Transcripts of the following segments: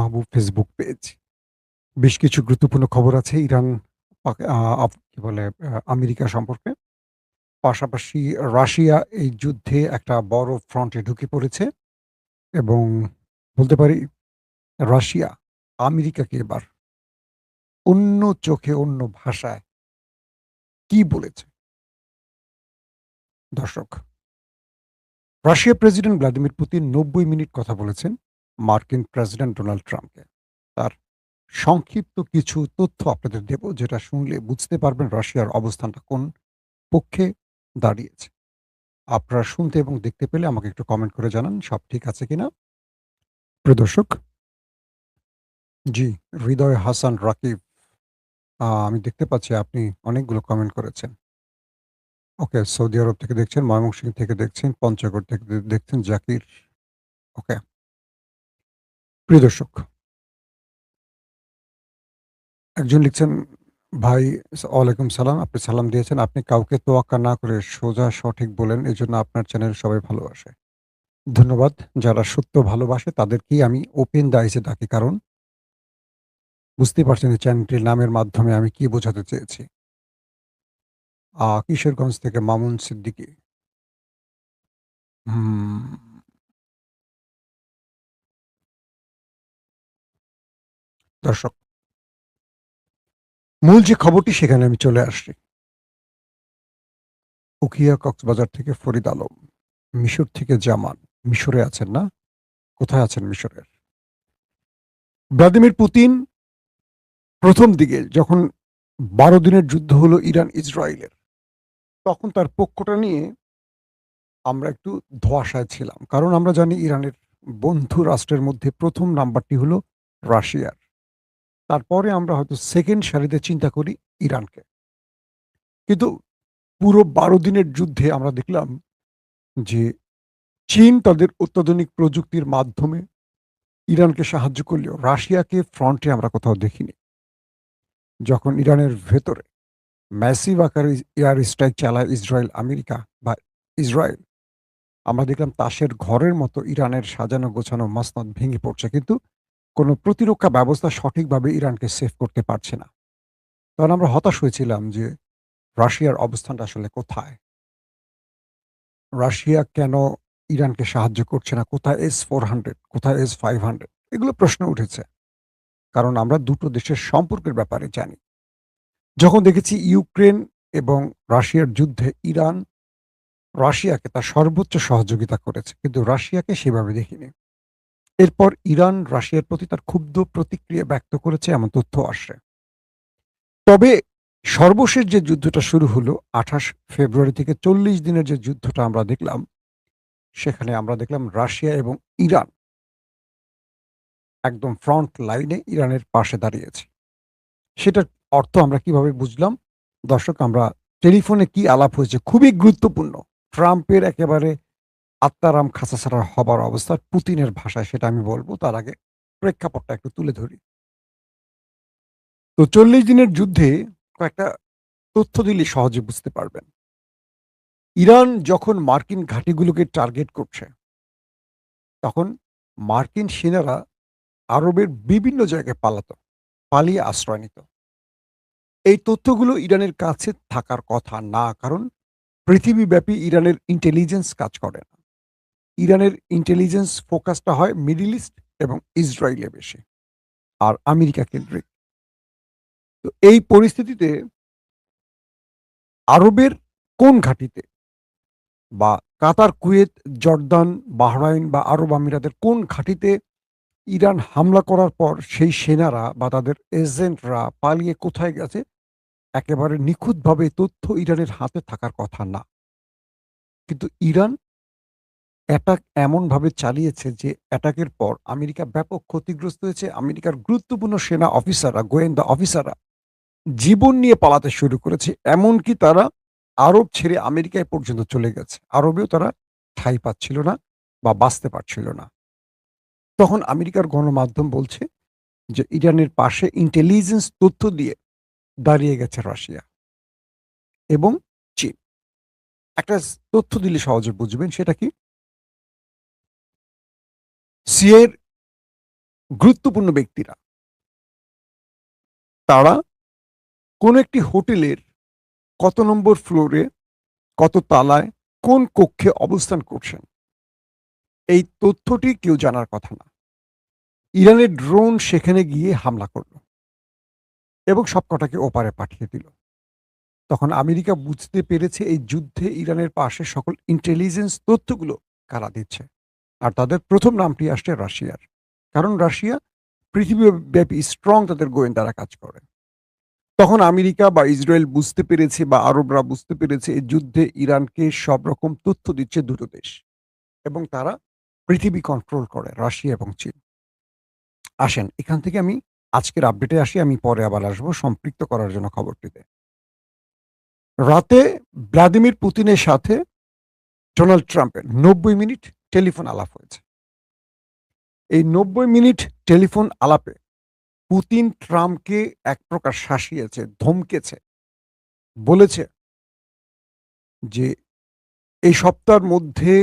মাহবুব Facebook page. বেশ কিছু গুরুত্বপূর্ণ খবর আছে ইরান, পাক আ আপ কি বলে আমেরিকা সম্পর্কে। পাশাপাশি রাশিয়া এই যুদ্ধে একটা বড় ফ্রন্টে ঢুকে পড়েছে এবং বলতে পারি রাশিয়া আমেরিকাকে এবার অন্য চোখে, অন্য ভাষায় কি বলেছে? দর্শক, রাশিয়ার প্রেসিডেন্ট ভ্লাদিমির পুতিন ৯০ মিনিট কথা বলেছেন মার্কিন প্রেসিডেন্ট ডোনাল্ড ট্রাম্পকে। তার সংক্ষিপ্ত কিছু তথ্য আপনাদের দেব, যেটা শুনলে বুঝতে পারবেন রাশিয়ার অবস্থানটা কোন পক্ষে দাঁড়িয়েছে। আপনারা শুনতে এবং দেখতে পেলে আমাকে একটু কমেন্ট করে জানান সব ঠিক আছে কিনা। প্রিয় দর্শক, জি, হৃদয় হাসান রাকিব, আমি দেখতে পাচ্ছি আপনি অনেকগুলো কমেন্ট করেছেন। ওকে, সৌদি আরব থেকে দেখছেন, ময়মনসিংহ থেকে দেখছেন, পঞ্চগড় থেকে দেখছেন, জাকির। ওকে, প্রিয় দর্শক, একজন লিখছেন, ভাই ওয়ালাইকুম সালাম। আপনি সালাম দিয়েছেন। আপনি কাউকে তোয়াক্কা না করে সোজা সঠিক বলেন। এজন্য আপনার চ্যানেল সবাই ভালোবাসে। ধন্যবাদ। যারা সত্য ভালোবাসে তাদেরকেই আমি ওপেন দ্য আইস এ ডাকি। কারণ বুঝতেই পারছেন যে চ্যানেলটির নামের মাধ্যমে আমি কি বোঝাতে চেয়েছি। কিশোরগঞ্জ থেকে মামুন সিদ্দিকী। হুম, দর্শক, মূল যে খবরটি সেখানে আমি চলে আসছি। উখিয়া কক্সবাজার থেকে ফরিদ আলম, মিশর থেকে জামান। মিশরে আছেন না? কোথায় আছেন মিশরের? ভ্লাদিমির পুতিন ১ম দিকে যখন ১২ দিনের যুদ্ধ হলো ইরান-ইসরায়েলের, তখন তার পক্ষটা নিয়ে আমরা একটু ধোঁয়াশায় ছিলাম। কারণ আমরা জানি ইরানের বন্ধু রাষ্ট্রের মধ্যে ১ম নাম্বারটি হলো রাশিয়ার। তারপরে আমরা হয়তো 2nd সারিতে চিন্তা করি ইরানকে। কিন্তু পুরো ১২ দিনের যুদ্ধে আমরা দেখলাম যে চীন তাদের অত্যাধুনিক প্রযুক্তির মাধ্যমে ইরানকে সাহায্য করলেও রাশিয়াকে ফ্রন্টে আমরা কোথাও দেখিনি। যখন ইরানের ভেতরে ম্যাসিভ আকারে এয়ার স্ট্রাইক চালায় ইসরায়েল, আমেরিকা বা ইসরায়েল, আমরা দেখলাম তাসের ঘরের মতো ইরানের সাজানো গোছানো মসনদ ভেঙে পড়ছে। কিন্তু কোনো প্রতিরক্ষা ব্যবস্থা সঠিকভাবে ইরানকে সেভ করতে পারছে না। তখন আমরা হতাশ হয়েছিলাম যে রাশিয়ার অবস্থানটা আসলে কোথায়? রাশিয়া কেন ইরানকে সাহায্য করছে না? কোথায় S-400, কোথায় S-500? এগুলো প্রশ্ন উঠেছে। কারণ আমরা দুটো দেশের সম্পর্কের ব্যাপারে জানি। যখন দেখেছি ইউক্রেন এবং রাশিয়ার যুদ্ধে ইরান রাশিয়াকে তার সর্বোচ্চ সহযোগিতা করেছে। কিন্তু রাশিয়াকে সেভাবে দেখিনি। এরপর ইরান রাশিয়ার প্রতি তার ক্ষুব্ধ প্রতিক্রিয়া ব্যক্ত করেছে এমন তথ্য আসছে। তবে সর্বশেষ যে যুদ্ধটা শুরু হলো ২৮ ফেব্রুয়ারি থেকে ৪০ দিনের যে যুদ্ধটা আমরা দেখলাম, সেখানে আমরা দেখলাম রাশিয়া এবং ইরান একদম ফ্রন্ট লাইনে ইরানের পাশে দাঁড়িয়েছে। সেটার অর্থ আমরা কিভাবে বুঝলাম? দর্শক, আমরা টেলিফোনে কি আলাপ হয়েছে খুবই গুরুত্বপূর্ণ। ট্রাম্পের একেবারে আত্মারাম খাঁচাছাড়া হবার অবস্থা পুতিনের ভাষায়, সেটা আমি বলব। তার আগে প্রেক্ষাপটটা একটু তুলে ধরি। তো ৪০ দিনের যুদ্ধে কয়েকটা তথ্য দিলে সহজে বুঝতে পারবেন। ইরান যখন মার্কিন ঘাঁটিগুলোকে টার্গেট করছে, তখন মার্কিন সেনারা আরবের বিভিন্ন জায়গায় পালিয়ে আশ্রয় নিত। এই তথ্যগুলো ইরানের কাছে থাকার কথা না। কারণ পৃথিবীব্যাপী ইরানের ইন্টেলিজেন্স কাজ করে না। ইরানের ইন্টেলিজেন্স ফোকাসটা হয় মিডল ইস্ট এবং ইসরায়েলে বেশি। আর আমেরিকা কেন্দ্রিক। তো এই পরিস্থিতিতে আরবের কোন ঘাঁটিতে বা কাতার, কুয়েত, জর্দান, বাহরাইন বা আরব আমিরাতের কোন ঘাঁটিতে ইরান হামলা করার পর সেই সেনারা বা তাদের এজেন্টরা পালিয়ে কোথায় গেছে, একেবারে নিখুঁতভাবে তথ্য ইরানের হাতে থাকার কথা না। কিন্তু ইরান অ্যাটাক এমনভাবে চালিয়েছে যে অ্যাটাকের পর আমেরিকা ব্যাপক ক্ষতিগ্রস্ত হয়েছে। আমেরিকার গুরুত্বপূর্ণ সেনা অফিসাররা, গোয়েন্দা অফিসাররা জীবন নিয়ে পালাতে শুরু করেছে। এমনকি তারা আরব ছেড়ে আমেরিকায় পর্যন্ত চলে গেছে। আরবেও তারা ঠাঁই পাচ্ছিল না বা বাঁচতে পারছিল না। তখন আমেরিকার গণমাধ্যম বলছে যে ইরানের পাশে ইন্টেলিজেন্স তথ্য দিয়ে দাঁড়িয়ে গেছে রাশিয়া এবং চীন। একটা তথ্য দিলে সহজে বুঝবেন সেটা কি? গুরুত্বপূর্ণ ব্যক্তিরা তারা কোন একটি হোটেলের কত নম্বর ফ্লোরে, কত তালায়, কোন কক্ষে অবস্থান করছেন, এই তথ্যটি কেউ জানার কথা না। ইরানের ড্রোন সেখানে গিয়ে হামলা করল এবং সবকটাকে ওপারে পাঠিয়ে দিল। তখন আমেরিকা বুঝতে পেরেছে এই যুদ্ধে ইরানের পাশে সকল ইন্টেলিজেন্স তথ্যগুলো কারা দিচ্ছে। আর তাদের প্রথম নামটি আসছে রাশিয়ার। কারণ রাশিয়া পৃথিবীব্যাপী স্ট্রং তাদের গোয়েন্দারা কাজ করে। তখন আমেরিকা বা ইসরায়েল বুঝতে পেরেছে বা আরবরা বুঝতে পেরেছে এই যুদ্ধে ইরানকে সব রকম তথ্য দিচ্ছে দুটো দেশ এবং তারা পৃথিবী কন্ট্রোল করে, রাশিয়া এবং চীন। আসেন এখান থেকে আমি আজকের আপডেটে আসি, আমি পরে আবার আসবো সম্পৃক্ত করার জন্য খবরটিতে। রাতে ভ্লাদিমির পুতিনের সাথে ডোনাল্ড ট্রাম্পের ৯০ মিনিট টেলিফোন আলাপ হয়েছে। এই ৯০ মিনিট টেলিফোন আলাপে পুতিন ট্রাম্পকে এক প্রকার শাসিয়েছে, ধমকেছে, বলেছে যে এই সপ্তাহের মধ্যে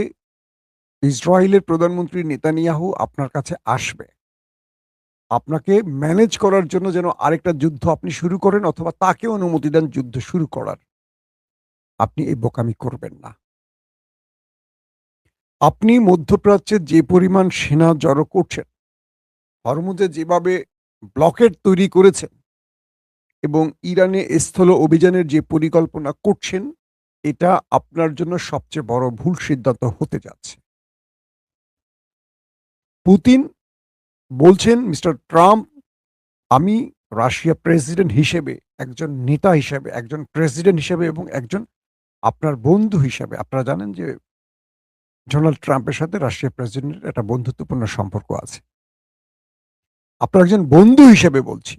ইসরায়েলের প্রধানমন্ত্রী নেতানিয়াহু আপনার কাছে আসবে। আপনাকে ম্যানেজ করার জন্য যেন আরেকটা যুদ্ধ আপনি শুরু করেন অথবা তাকে অনুমতি দেন যুদ্ধ শুরু করার। আপনি এই বোকামি করবেন না। আপনি মধ্যপ্রাচ্যে যে পরিমাণ সেনা জড়ো করছেন, হরমুজে যেভাবে ব্লকেড তৈরি করেছেন এবং ইরানে স্থল অভিযানের যে পরিকল্পনা করছেন, এটা আপনার জন্য সবচেয়ে বড় ভুল সিদ্ধান্ত হতে যাচ্ছে। পুতিন বলছেন, মিস্টার ট্রাম্প, আমি রাশিয়া প্রেসিডেন্ট হিসেবে, একজন নেতা হিসেবে, একজন প্রেসিডেন্ট হিসেবে এবং একজন আপনার বন্ধু হিসেবে, আপনারা জানেন যে ডোনাল্ড ট্রাম্পের সাথে রাশিয়া প্রেসিডেন্টের একটা বন্ধুত্বপূর্ণ সম্পর্ক আছে। আপনার একজন বন্ধু হিসেবে বলছি,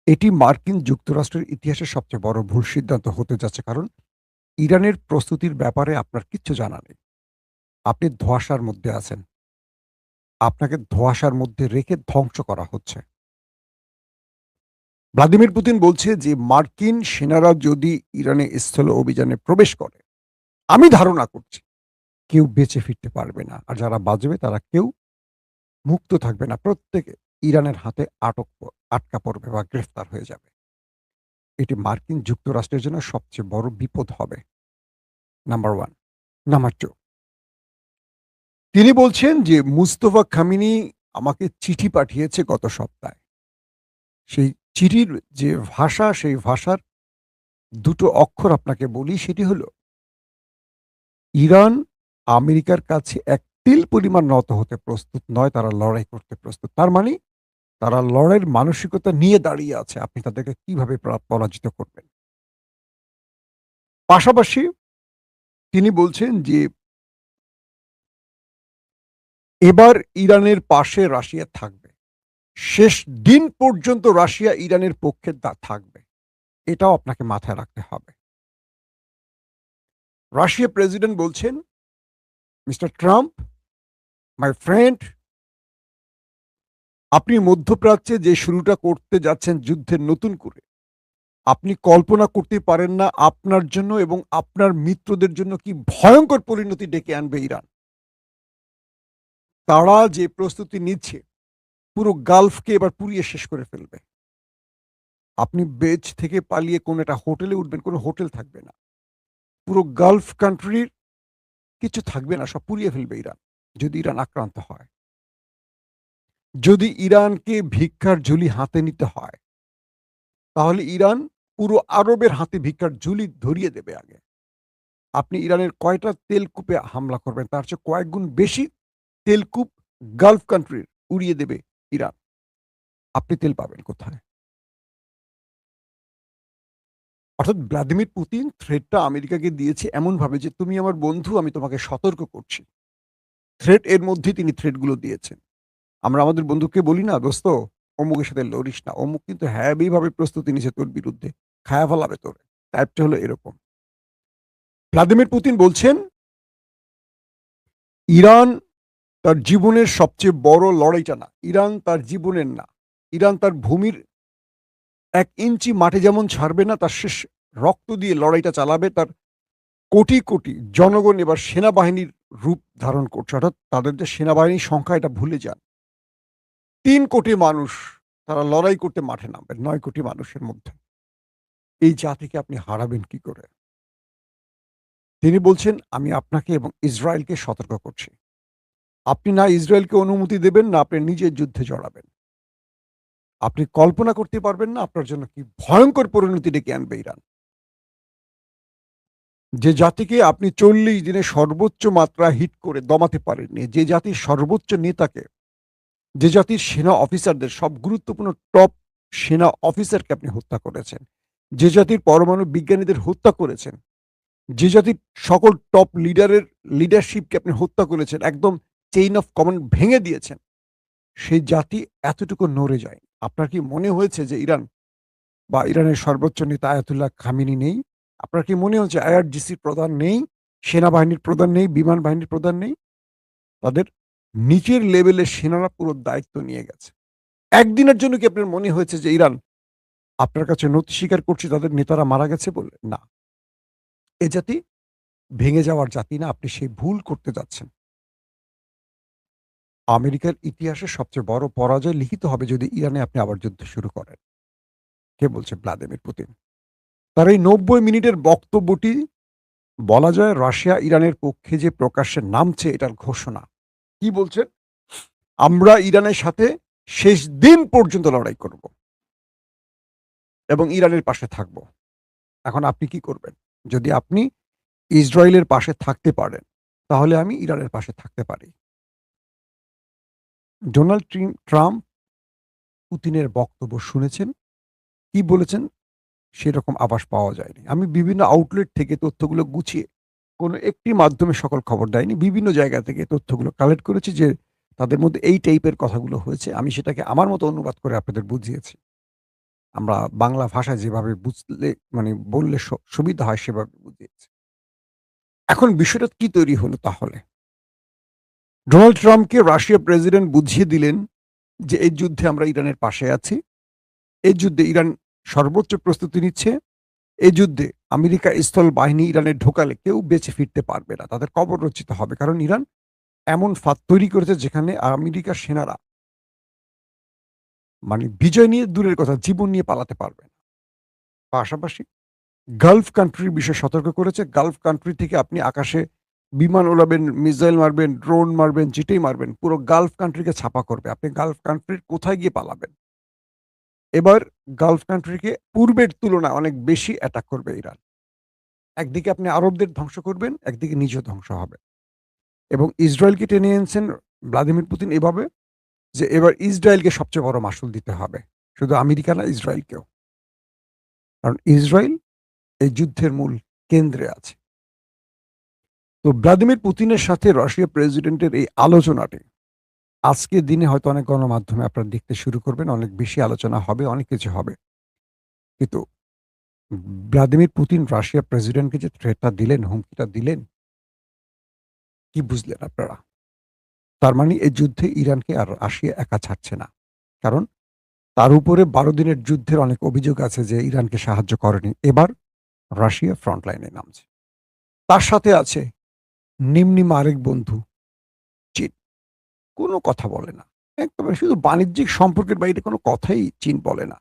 এটি মার্কিন যুক্তরাষ্ট্রের ইতিহাসে সবচেয়ে বড় ভুল সিদ্ধান্ত হতে যাচ্ছে। কারণ ইরানের প্রস্তুতির ব্যাপারে আপনার কিচ্ছু জানা নেই। আপনি ধোঁয়াশার মধ্যে আছেন। আপনাকে ধোঁয়াশার মধ্যে রেখে ধ্বংস করা হচ্ছে। ভ্লাদিমির পুতিন বলছে যে মার্কিন সেনারা যদি ইরানে স্থল অভিযানে প্রবেশ করে, আমি ধারণা করছি কেউ বেঁচে ফিরতে পারবে না। আর যারা বাঁচবে তারা কেউ মুক্ত থাকবে না। প্রত্যেকে ইরানের হাতে আটকা পড়বে বা গ্রেফতার হয়ে যাবে। এটি মার্কিন যুক্তরাষ্ট্রের জন্য সবচেয়ে বড় বিপদ হবে। নাম্বার 1। নাম্বার 2, তিনি বলছেন যে মুস্তফা খামেনি আমাকে চিঠি পাঠিয়েছে গত সপ্তাহে। সেই চিঠির যে ভাষা, সেই ভাষার দুটো অক্ষর আপনাকে বলি, সেটি হলো ইরান আমেরিকার কাছে এক তিল পরিমাণ নত হতে প্রস্তুত নয়, তারা লড়াই করতে প্রস্তুত। তার মানে তারা লড়াইয়ের মানসিকতা নিয়ে দাঁড়িয়ে আছে। আপনি তাদেরকে কিভাবে পরাজিত করবেন। পাশাপাশি তিনি বলছেন যে এবার ইরানের পাশে রাশিয়া থাকবে। শেষ দিন পর্যন্ত রাশিয়া ইরানের পক্ষে থাকবে। এটাও আপনাকে মাথায় রাখতে হবে। রাশিয়া প্রেসিডেন্ট বলছেন, মিস্টার ট্রাম্প, মাই ফ্রেন্ড, আপনি মধ্যপ্রাচ্যে যে শুরুটা করতে যাচ্ছেন যুদ্ধের নতুন করে, আপনি কল্পনা করতে পারেন না আপনার জন্য এবং আপনার মিত্রদের জন্য কি ভয়ঙ্কর পরিণতি ডেকে আনবে ইরান। তারা যে প্রস্তুতি নিচ্ছে, পুরো গালফকে এবার পুড়িয়ে শেষ করে ফেলবে। আপনি বেজ থেকে পালিয়ে কোন একটা হোটেলে উঠবেন, কোনো হোটেল থাকবে না। পুরো গালফ কান্ট্রির কিছু থাকবে না, সব পুড়িয়ে ফেলবে ইরান, যদি ইরান আক্রান্ত হয়। যদি ইরানকে ভিক্ষার ঝুলি হাতে নিতে হয়, তাহলে ইরান পুরো আরবের হাতে ভিক্ষার ঝুলি ধরিয়ে দেবে আগে। আপনি ইরানের কয়টা তেলকূপে হামলা করবেন, তার চেয়ে কয়েক গুণ বেশি তেলকূপ গালফ কান্ট্রির উড়িয়ে দেবে ইরান। আপনি তেল পাবেন কোথায়? অর্থাৎ ভ্লাদিমির পুতিন থ্রেটটা আমেরিকাকে দিয়েছে এমনভাবে যে তুমি আমার বন্ধু, আমি তোমাকে সতর্ক করছি। থ্রেট এর মধ্যেই তিনি থ্রেটগুলো দিয়েছেন। আমরা আমাদের বন্ধুকে বলি না, দোস্ত অমুকের সাথে লড়িস না, অমুক কিন্তু হ্যাভিভাবে প্রস্তুতি নিছে তোর বিরুদ্ধে, খায়া ফেলাবে তোরে। টাইপটা হলো এরকম। ভ্লাদিমির পুতিন বলছেন ইরান তার জীবনের সবচেয়ে বড় লড়াইটা না, ইরান তার জীবনের না, ইরান তার ভূমির ১ ইঞ্চি মাটি যেমন ছাড়বে না, তার শেষ রক্ত দিয়ে লড়াইটা চালাবে। তার কোটি, কোটি জনগণ এবার সেনাবাহিনীর রূপ ধারণ করছে। অর্থাৎ তাদের যে সেনাবাহিনীর সংখ্যা, এটা ভুলে যান। 3 কোটি মানুষ তারা লড়াই করতে মাঠে নামবেন 9 কোটি মানুষের মধ্যে। এই জাতিকে আপনি হারাবেন কি করে? তিনি বলছেন, "আমি আপনাকে এবং ইসরায়েলকে সতর্ক করছি। আপনি না ইসরায়েলকে অনুমতি দেবেন, না আপনি নিজে যুদ্ধে জড়াবেন। আপনি কল্পনা করতে পারবেন না আপনার জন্য কি ভয়ংকর পরিণতি ডেকে আনবে ইরান। যে জাতিকে আপনি ৪০ দিনে সর্বোচ্চ মাত্রা হিট করে দমাতে পারেননি, যে জাতির সর্বোচ্চ নেতাকে, যে জাতির সেনা অফিসারদের সব গুরুত্বপূর্ণ টপ সেনা অফিসারকে আপনি হত্যা করেছেন, যে জাতির পরমাণু বিজ্ঞানীদের হত্যা করেছেন, যে জাতির সকল টপ লিডারের লিডারশিপকে আপনি হত্যা করেছেন, একদম চেইন অফ কমান্ড ভেঙে দিয়েছেন। সেই জাতি এতটুকু নড়ে যায়। আপনার কি মনে হয়েছে যে ইরান বা ইরানের সর্বোচ্চ নেতা আয়াতুল্লাহ খামেনি নেই? আপনার কি মনে হচ্ছে আইআরজিসির প্রধান নেই, সেনাবাহিনীর প্রধান নেই, বিমান বাহিনীর প্রধান নেই? তাদের নিচের লেভেলের সেনারা পুরো দায়িত্ব নিয়ে গেছে। একদিনের জন্য কি আপনার মনে হয়েছে যে ইরান আপনার কাছে নতি স্বীকার করছে তাদের নেতারা মারা গেছে বলে? না। এ জাতি ভেঙে যাওয়ার জাতি না, আপনি সেই ভুল করতে যাচ্ছেন। আমেরিকার ইতিহাসে সবচেয়ে বড় পরাজয় লিখিত হবে যদি ইরানে আপনি আবার যুদ্ধ শুরু করেন। কে বলছে? Vladimir Putin. তার এই ৯০ মিনিটের বক্তব্যটি বলা যায় রাশিয়া ইরানের পক্ষে যে প্রকাশ্যে নামছে এটার ঘোষণা। কি বলছেন? আমরা ইরানের সাথে শেষ দিন পর্যন্ত লড়াই করব এবং ইরানের পাশে থাকব। এখন আপনি কি করবেন? যদি আপনি ইসরায়েলের পাশে থাকতে পারেন, তাহলে আমি ইরানের পাশে থাকতে পারি। ডোনাল্ড ট্রাম্প পুতিনের বক্তব্য শুনেছেন। কি বলেছেন? সেরকম আভাস পাওয়া যায়নি। আমি বিভিন্ন আউটলেট থেকে তথ্যগুলো গুছিয়ে কোনো একটি মাধ্যমে সকল খবর দেয়নি। বিভিন্ন জায়গা থেকে তথ্যগুলো কালেক্ট করেছি যে তাদের মধ্যে এই টাইপের কথাগুলো হয়েছে। আমি সেটাকে আমার মতো অনুবাদ করে আপনাদের বুঝিয়েছি। আমরা বাংলা ভাষায় যেভাবে বুঝলে মানে বললে সুবিধা হয় সেভাবে বুঝিয়েছি। এখন বিষয়টা কি তৈরি হলো তাহলে? ডোনাল্ড ট্রাম্পকে রাশিয়ার প্রেসিডেন্ট বুঝিয়ে দিলেন যে এই যুদ্ধে আমরা ইরানের পাশে আছি। এই যুদ্ধে ইরান সর্বোচ্চ প্রস্তুতি নিচ্ছে। এই যুদ্ধে আমেরিকা স্থল বাহিনী ইরানে ঢোকালে কেউ বেঁচে ফিরতে পারবে না। তাদের কবর রচিত হবে। কারণ ইরান এমন ফাঁদ তৈরি করেছে যেখানে আমেরিকার সেনারা মানে বিজয় নিয়ে দূরের কথা জীবন নিয়ে পালাতে পারবে না। পাশাপাশি গালফ কান্ট্রির বিষয়ে সতর্ক করেছে। গালফ কান্ট্রি থেকে আপনি আকাশে বিমান উড়াবেন, মিসাইল মারবেন, ড্রোন মারবেন, যেটাই মারবেন পুরো গালফ কান্ট্রিকে ছাপা করবে। আপনি গালফ কান্ট্রির কোথায় গিয়ে পালাবেন? এবার গালফ কান্ট্রিকে পূর্বের তুলনায় অনেক বেশি অ্যাটাক করবে ইরান। একদিকে আপনি আরবদের ধ্বংস করবেন, একদিকে নিজেও ধ্বংস হবেন। এবং ইসরায়েলকে টেনে এনেছেন ভ্লাদিমির পুতিন এভাবে যে এবার ইসরায়েলকে সবচেয়ে বড় মাসুল দিতে হবে। শুধু আমেরিকা না, ইসরায়েলকেও। কারণ ইসরায়েল এই যুদ্ধের মূল কেন্দ্রে আছে। তো ভ্লাদিমির পুতিনের সাথে রাশিয়া প্রেসিডেন্টের এই আলোচনাটি আজকের দিনে হয়তো অনেক গণমাধ্যমে আপনারা দেখতে শুরু করবেন। অনেক বেশি আলোচনা হবে, অনেক কিছু হবে। কিন্তু ভ্লাদিমির পুতিন রাশিয়া প্রেসিডেন্টকে যে থ্রেটটা দিলেন, হুমকিটা দিলেন, কি বুঝলেন আপনারা? তার মানে এই যুদ্ধে ইরানকে আর রাশিয়া একা ছাড়ছে না। কারণ তার উপরে ১২ দিনের যুদ্ধের অনেক অভিযোগ আছে যে ইরানকে সাহায্য করেনি। এবার রাশিয়া ফ্রন্ট লাইনে নামছে। তার সাথে আছে নিম আরেক বন্ধু চীন। কোনো কথা বলে না। একেবারে শুধু বাণিজ্যিক সম্পর্কের বাইরে কোনো কথাই চীন বলে না।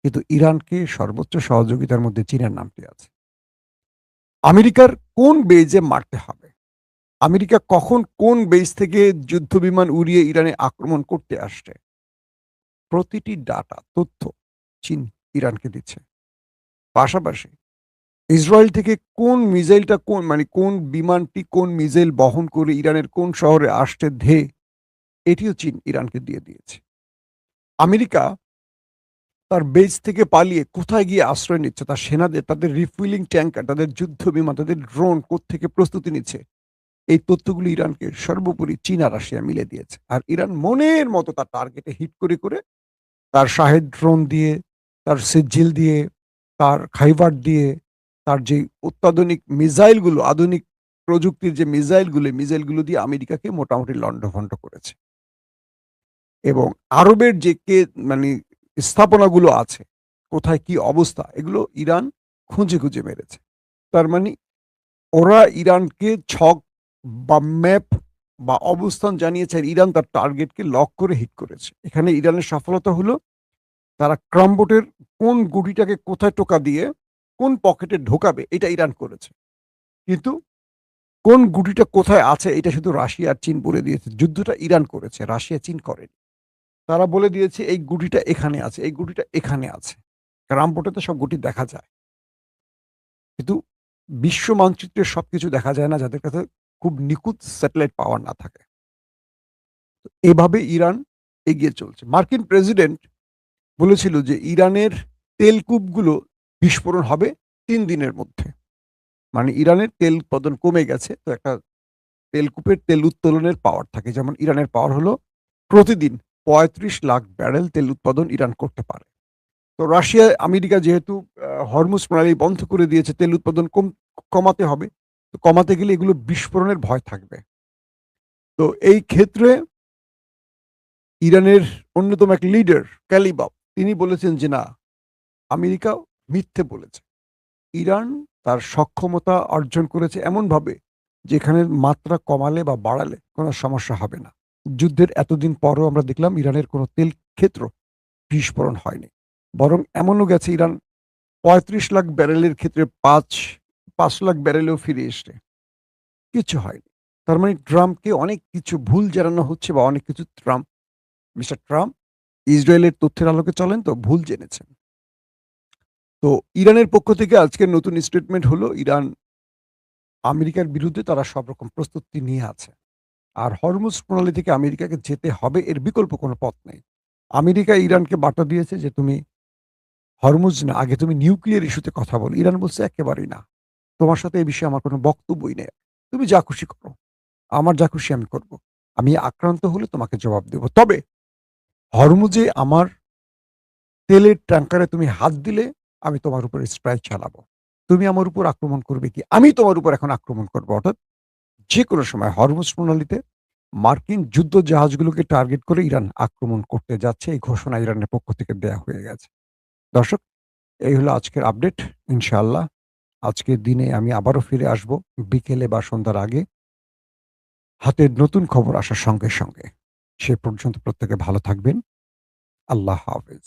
কিন্তু ইরানকে সর্বোচ্চ সহযোগিতার মধ্যে চীনের নামটি আছে। আমেরিকার কোন বেইজে মারতে হবে? আমেরিকা কখন কোন বেইজ থেকে যুদ্ধবিমান উড়িয়ে ইরানে আক্রমণ করতে আসছে? প্রতিটি ডাটা, তথ্য চীন ইরানকে দিচ্ছে। পাশাপাশি ইসরায়েল থেকে কোন মিসাইলটা কোন বিমানটি কোন মিসাইল বহন করে ইরানের কোন শহরে আসছে ধেয়ে, এটিও চীন ইরানকে দিয়ে দিয়েছে। আমেরিকা তার বেজ থেকে পালিয়ে কোথায় গিয়ে আশ্রয় নিচ্ছে? তার সেনাদের, তাদের রিফুয়েলিং ট্যাঙ্কার, তাদের যুদ্ধ বিমান, তাদের ড্রোন কোত্থেকে প্রস্তুতি নিচ্ছে? এই তথ্যগুলো ইরানকে সর্বোপরি চীন আর রাশিয়া মিলে দিয়েছে। আর ইরান মনের মতো তার টার্গেটে হিট করে তার শাহেদ ড্রোন দিয়ে, তার সিজিল দিয়ে, তার খাইবার দিয়ে, তার যে অত্যাধুনিক মিসাইলগুলো, আধুনিক প্রযুক্তির যে মিসাইলগুলো দিয়ে আমেরিকাকে মোটামুটি লন্ডভন্ড করেছে। এবং আরবের যে মানে স্থাপনাগুলো আছে, কোথায় কি অবস্থা, এগুলো ইরান খুঁজে মেরেছে। তার মানে ওরা ইরানকে ছক বা ম্যাপ বা অবস্থান জানিয়েছে আর ইরান তার টার্গেটকে লক করে হিট করেছে। এখানে ইরানের সফলতা হলো তারা ক্রামবোর্ডের কোন গুটিটাকে কোথায় টোকা দিয়ে কোন পকেটে ঢোকাবে এটা ইরান করেছে। কিন্তু কোন গুটিটা কোথায় আছে এটা শুধু রাশিয়া আর চীন বলে দিয়েছে। যুদ্ধটা ইরান করেছে, রাশিয়া চীন করেনি। তারা বলে দিয়েছে এই গুটিটা এখানে আছে, এই গুটিটা এখানে আছে। ক্রামবোর্ডে তো সব গুটি দেখা যায়। কিন্তু বিশ্ব মানচিত্রে সবকিছু দেখা যায় না যাদের কাছে খুব নিখুঁত স্যাটেলাইট পাওয়ার না থাকে। এভাবে ইরান এগিয়ে চলছে। মার্কিন প্রেসিডেন্ট বলেছিল যে ইরানের তেলকূপগুলো বিস্ফোরণ হবে ৩ দিনের মধ্যে। মানে ইরানের তেল উৎপাদন কমে গেছে। তো একটা তেলকূপের তেল উত্তোলনের পাওয়ার থাকে। যেমন ইরানের পাওয়ার হলো প্রতিদিন ৩৫ লাখ ব্যারেল তেল উৎপাদন ইরান করতে পারে। তো রাশিয়া, আমেরিকা যেহেতু হরমুজ প্রণালী বন্ধ করে দিয়েছে, তেল উৎপাদন কমাতে হবে। তো কমাতে গেলে এগুলো বিস্ফোরণের ভয় থাকবে। তো এই ক্ষেত্রে ইরানের অন্যতম এক লিডার ক্যালিবাফ তিনি বলেছেন যে না, আমেরিকা মিথ্যে বলেছে। ইরান তার সক্ষমতা অর্জন করেছে এমনভাবে যেখানে মাত্রা কমালে বা বাড়ালে কোনো সমস্যা হবে না। যুদ্ধের এতদিন পরও আমরা দেখলাম ইরানের কোনো তেল ক্ষেত্র বিস্ফোরণ হয়নি। বরং এমনও গেছে ইরান ৩৫ লাখ ব্যারেলের ক্ষেত্রে ৫ লাখ ব্যারেলেও ফিরে এসছে। কিছু হয়নি। তার মানে ট্রাম্পকে অনেক কিছু ভুল জানানো হচ্ছে বা অনেক কিছু মিস্টার ট্রাম্প ইসরায়েলের তথ্যের আলোকে চলেন তো ভুল জেনেছেন। তো ইরানের পক্ষ থেকে আজকের নতুন স্টেটমেন্ট হলো ইরান আমেরিকার বিরুদ্ধে তারা সব রকম প্রস্তুতি নিয়ে আছে। আর হরমুজ প্রণালী থেকে আমেরিকাকে যেতে হবে, এর বিকল্প কোনো পথ নেই। আমেরিকা ইরানকে বার্তা দিয়েছে যে তুমি হরমুজ না, আগে তুমি নিউক্লিয়ার ইস্যুতে কথা বলো। ইরান বলছে একেবারেই না। তোমার সাথে এই বিষয়ে আমার কোনো বক্তব্যই নেই। তুমি যা খুশি করো। আমার যা খুশি আমি করব। আমি আক্রান্ত হলে তোমাকে জবাব দেব। তবে হরমুজে আমার তেলের ট্যাঙ্কারে তুমি হাত দিলে আমি তোমার উপর স্ট্রাইক চালাবো। তুমি আমার উপর আক্রমণ করবে কি? আমি তোমার উপর এখন আক্রমণ করব। অর্থাৎ যেকোনো সময় হরমুজ প্রণালীতে মার্কিন যুদ্ধ জাহাজগুলোকে টার্গেট করে ইরান আক্রমণ করতে যাচ্ছে। এই ঘোষণা ইরানের পক্ষ থেকে দেয়া হয়ে গেছে। দর্শক, এই হলো আজকের আপডেট। ইনশাআল্লাহ আজকের দিনে আমি আবারও ফিরে আসব বিকেলে বা সন্ধ্যার আগে হাতের নতুন খবর আসার সঙ্গে, সঙ্গে। সে পর্যন্ত প্রত্যেকে ভালো থাকবেন। আল্লাহ হাফেজ।